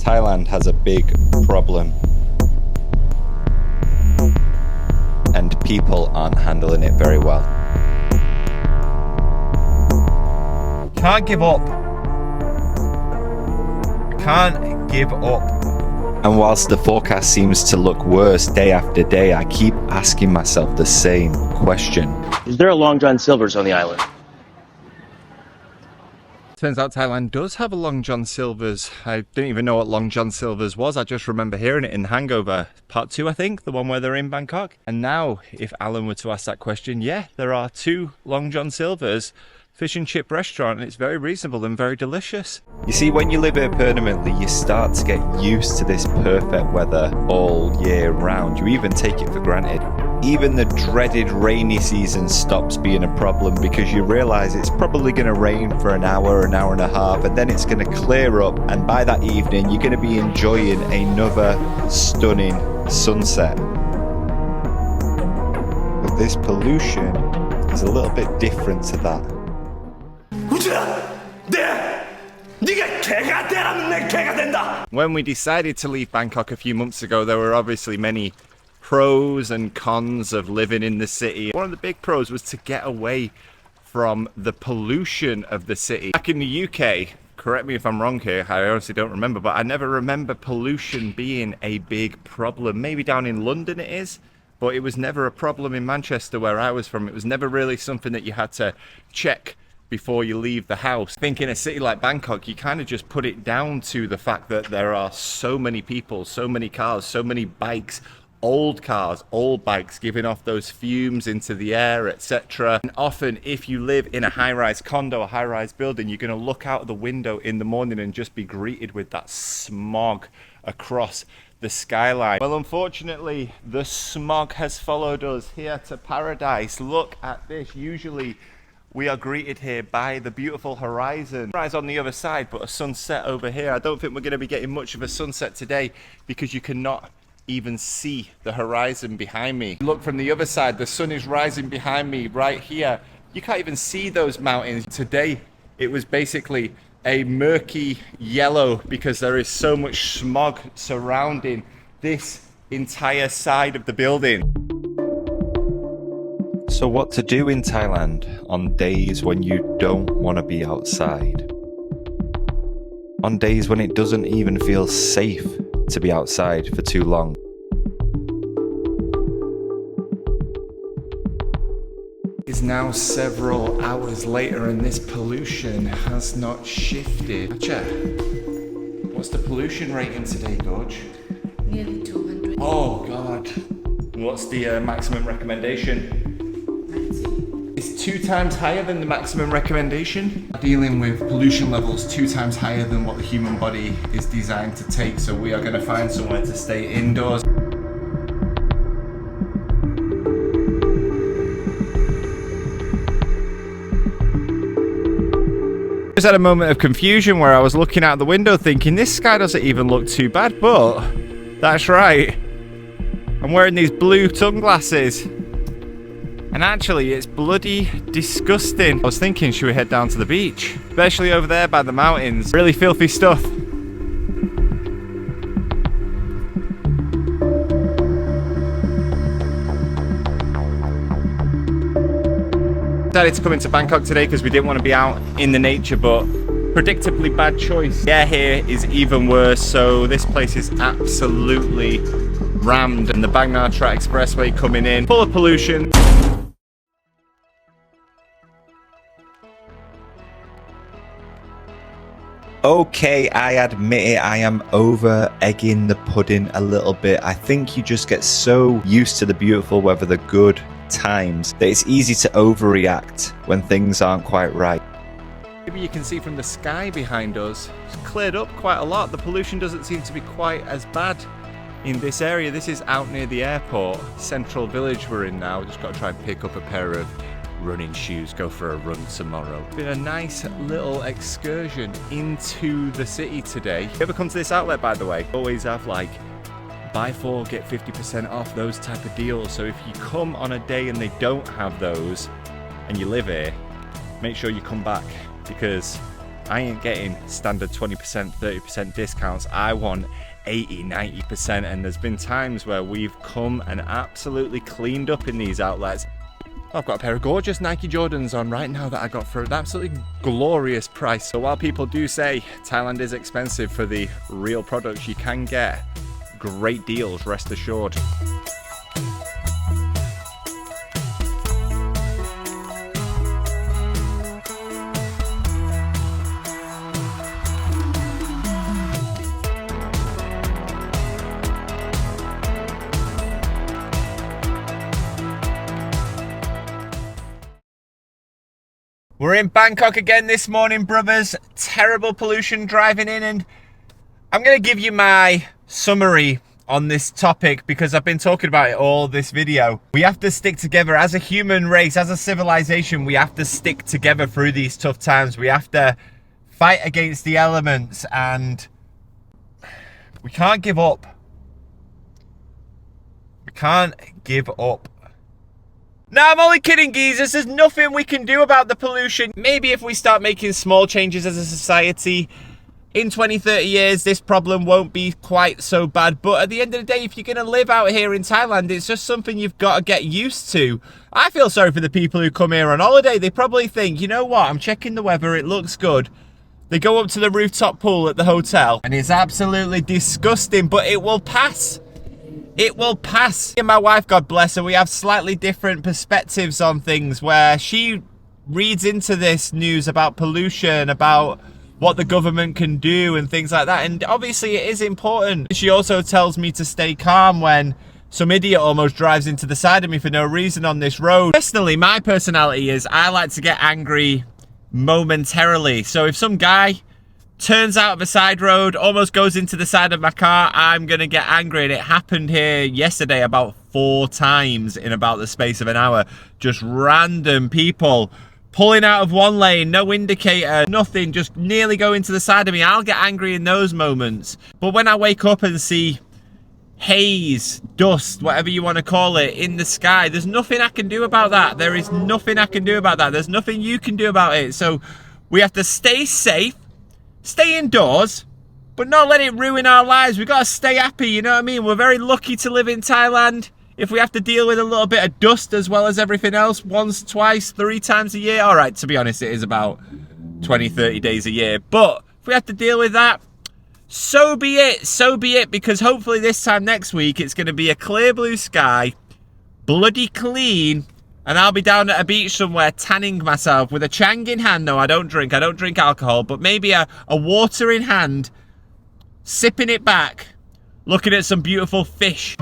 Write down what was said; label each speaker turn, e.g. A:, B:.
A: Thailand has a big problem, and people aren't handling it very well. Can't give up. Can't give up. And whilst the forecast seems to look worse day after day, I keep asking myself the same question.
B: Is there a Long John Silver's on the island?
A: Turns out Thailand does have a Long John Silver's. I didn't even know what Long John Silver's was. I just remember hearing it in Hangover Part 2, I think, the one where they're in Bangkok. And now, if Alan were to ask that question, yeah, there are 2 Long John Silver's fish and chip restaurant, and it's very reasonable and very delicious. You see, when you live here permanently, you start to get used to this perfect weather all year round. You even take it for granted. Even the dreaded rainy season stops being a problem because you realise it's probably going to rain for an hour and a half, and then it's going to clear up, and by that evening you're going to be enjoying another stunning sunset. But this pollution is a little bit different to that. When we decided to leave Bangkok a few months ago, there were obviously many pros and cons of living in the city. One of the big pros was to get away from the pollution of the city. Back in the UK, correct me if I'm wrong here, I honestly don't remember, but I never remember pollution being a big problem. Maybe down in London it is, but it was never a problem in Manchester where I was from. It was never really something that you had to check before you leave the house. I think in a city like Bangkok, you kind of just put it down to the fact that there are so many people, so many cars, so many bikes, old cars, old bikes giving off those fumes into the air, etc. And often if you live in a high-rise condo, a high-rise building, you're going to look out the window in the morning and just be greeted with that smog across the skyline. Well, unfortunately, the smog has followed us here to paradise. Look at this. Usually we are greeted here by the beautiful horizon. Sunrise on the other side, but a sunset over here. I don't think we're going to be getting much of a sunset today because you cannot even see the horizon behind me. Look from the other side, the sun is rising behind me right here. You can't even see those mountains. Today, it was basically a murky yellow because there is so much smog surrounding this entire side of the building. So what to do in Thailand on days when you don't want to be outside? On days when it doesn't even feel safe to be outside for too long? It's now several hours later and this pollution has not shifted. Acha, what's the pollution rating today, Gorge?
C: Nearly 200.
A: Oh God. What's the maximum recommendation?
C: 90.
A: It's 2 times higher than the maximum recommendation. Dealing with pollution levels 2 times higher than what the human body is designed to take, so we are going to find somewhere to stay indoors. I just had a moment of confusion where I was looking out the window thinking this sky doesn't even look too bad, but that's right, I'm wearing these blue sunglasses. And actually, it's bloody disgusting. I was thinking, should we head down to the beach? Especially over there by the mountains. Really filthy stuff. Decided to come into Bangkok today because we didn't want to be out in the nature, but predictably bad choice. The air here is even worse, so this place is absolutely rammed. And the Bang Tra Expressway coming in, full of pollution. Okay, I admit it, I am over egging the pudding a little bit. I think you just get so used to the beautiful weather, the good times, that it's easy to overreact when things aren't quite right. Maybe you can see from the sky behind us, it's cleared up quite a lot. The pollution doesn't seem to be quite as bad in this area. This is out near the airport, Central Village we're in now. Just got to try and pick up a pair of running shoes, go for a run tomorrow. Been a nice little excursion into the city today. If you ever come to this outlet, by the way, always have like buy 4 get 50% off, those type of deals. So if you come on a day and they don't have those and you live here, make sure you come back because I ain't getting standard 20%, 30% discounts. I want 80, 90%. And there's been times where we've come and absolutely cleaned up in these outlets. I've got a pair of gorgeous Nike Jordans on right now that I got for an absolutely glorious price. So while people do say Thailand is expensive for the real products, you can get great deals, rest assured. We're in Bangkok again this morning, brothers. Terrible pollution driving in, and I'm going to give you my summary on this topic because I've been talking about it all this video. We have to stick together as a human race, as a civilization. We have to stick together through these tough times. We have to fight against the elements, and we can't give up. We can't give up. No, I'm only kidding, geezers. There's nothing we can do about the pollution. Maybe if we start making small changes as a society, in 20, 30 years, this problem won't be quite so bad. But at the end of the day, if you're going to live out here in Thailand, it's just something you've got to get used to. I feel sorry for the people who come here on holiday. They probably think, you know what, I'm checking the weather, it looks good. They go up to the rooftop pool at the hotel, and it's absolutely disgusting, but it will pass. It will pass. Me and my wife, God bless her, we have slightly different perspectives on things where she reads into this news about pollution, about what the government can do and things like that. And obviously it is important. She also tells me to stay calm when some idiot almost drives into the side of me for no reason on this road. Personally, my personality is I like to get angry momentarily. So if some guy turns out of a side road, almost goes into the side of my car, I'm gonna get angry. And it happened here yesterday about 4 times in about the space of an hour. Just random people pulling out of one lane, no indicator, nothing, just nearly going to the side of me. I'll get angry in those moments. But when I wake up and see haze, dust, whatever you want to call it, in the sky, there's nothing I can do about that. There is nothing I can do about that. There's nothing you can do about it. So we have to stay safe, stay indoors, but not let it ruin our lives. We've got to stay happy, you know what I mean? We're very lucky to live in Thailand. If we have to deal with a little bit of dust as well as everything else, once, twice, 3 times a year, all right, to be honest, it is about 20, 30 days a year. But if we have to deal with that, so be it, because hopefully this time next week, it's going to be a clear blue sky, bloody clean, and I'll be down at a beach somewhere tanning myself with a chang in hand. No, I don't drink alcohol, but maybe a water in hand, sipping it back, looking at some beautiful fish.